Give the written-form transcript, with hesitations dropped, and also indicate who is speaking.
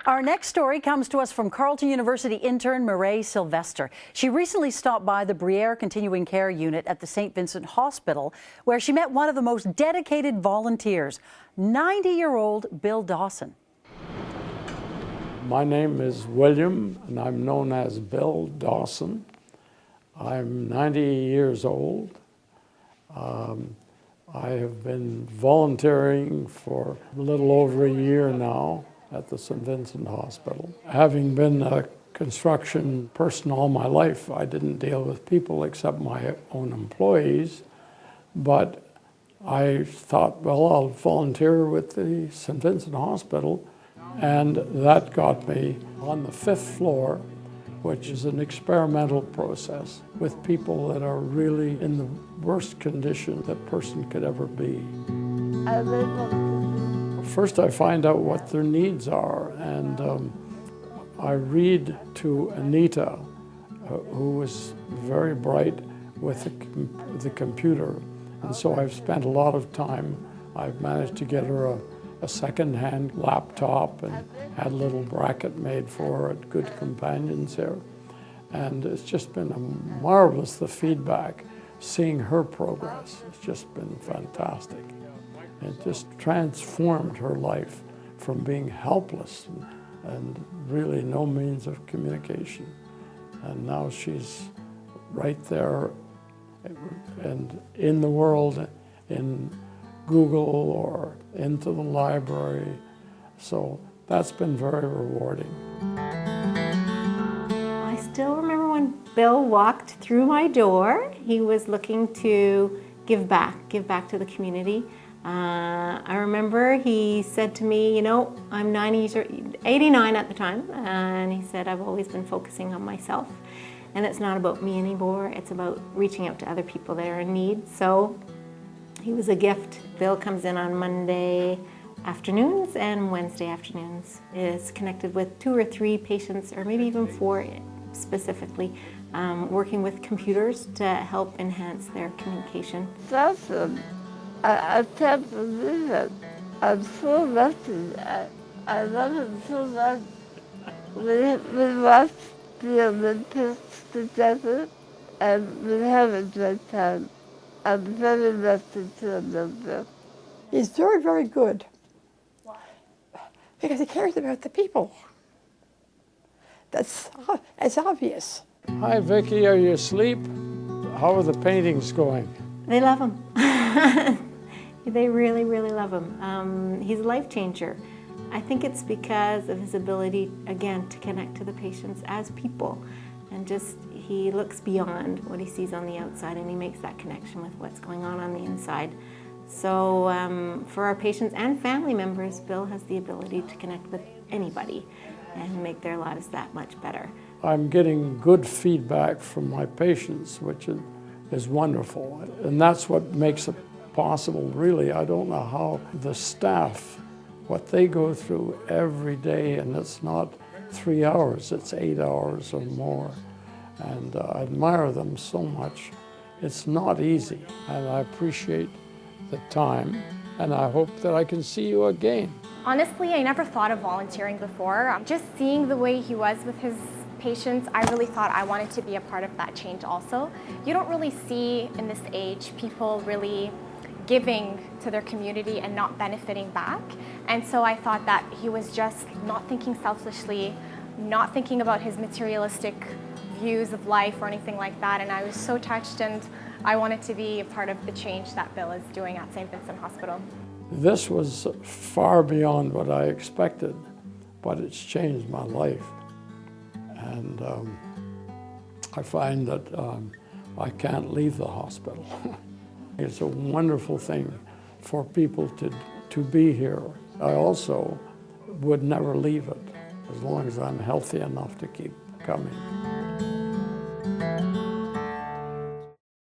Speaker 1: Our next story comes to us from Carleton University intern Mireille Sylvester. She recently stopped by the Briere Continuing Care Unit at the St. Vincent Hospital, where she met one of the most dedicated volunteers, 90-year-old Bill Dawson.
Speaker 2: My name is William, and I'm known as Bill Dawson. I'm 90 years old. I have been volunteering for a little over a year now at the St. Vincent Hospital. Having been a construction person all my life, I didn't deal with people except my own employees, but I thought, well, I'll volunteer with the St. Vincent Hospital, and that got me on the 5th floor, which is an experimental process with people that are really in the worst condition that person could ever be. First, I find out what their needs are, and I read to Anita, who was very bright with the computer, and so I've spent a lot of time. I've managed to get her a second-hand laptop and had a little bracket made for her at Good Companions here. And it's just been marvelous, the feedback, seeing her progress. It's just been fantastic. It just transformed her life from being helpless and really no means of communication. And now she's right there and in the world, in Google or into the library. So that's been very rewarding.
Speaker 3: I still remember when Bill walked through my door. He was looking to give back to the community. I remember he said to me, you know, I'm 89 at the time, and he said, I've always been focusing on myself, and it's not about me anymore, it's about reaching out to other people that are in need. So he was a gift. Bill comes in on Monday afternoons and Wednesday afternoons. Is connected with 2 or 3 patients, or maybe even 4 specifically, working with computers to help enhance their communication.
Speaker 4: Dawson, I can't believe it. I'm so lucky. I love him so much. We watched the Olympics together, and we have a great time. I'm very lucky to love him.
Speaker 5: He's very, very good. Why? Because he cares about the people. That's obvious.
Speaker 2: Hi, Vicki, are you asleep? How are the paintings going?
Speaker 3: They love him. They really, really love him. He's a life changer. I think it's because of his ability, again, to connect to the patients as people. And just, he looks beyond what he sees on the outside, and he makes that connection with what's going on the inside. So for our patients and family members, Bill has the ability to connect with anybody and make their lives that much better.
Speaker 2: I'm getting good feedback from my patients, which is wonderful. And that's what makes it possible, really. I don't know how the staff, what they go through every day, and it's not 3 hours, it's 8 hours or more. And I admire them so much. It's not easy, and I appreciate the time, and I hope that I can see you again.
Speaker 6: Honestly, I never thought of volunteering before. Just seeing the way he was with his patients, I really thought I wanted to be a part of that change also. You don't really see in this age people really giving to their community and not benefiting back. And so I thought that he was just not thinking selfishly, not thinking about his materialistic views of life or anything like that. And I was so touched, and I wanted to be a part of the change that Bill is doing at St. Vincent Hospital.
Speaker 2: This was far beyond what I expected, but it's changed my life. And I find that I can't leave the hospital. It's a wonderful thing for people to be here. I also would never leave it as long as I'm healthy enough to keep coming.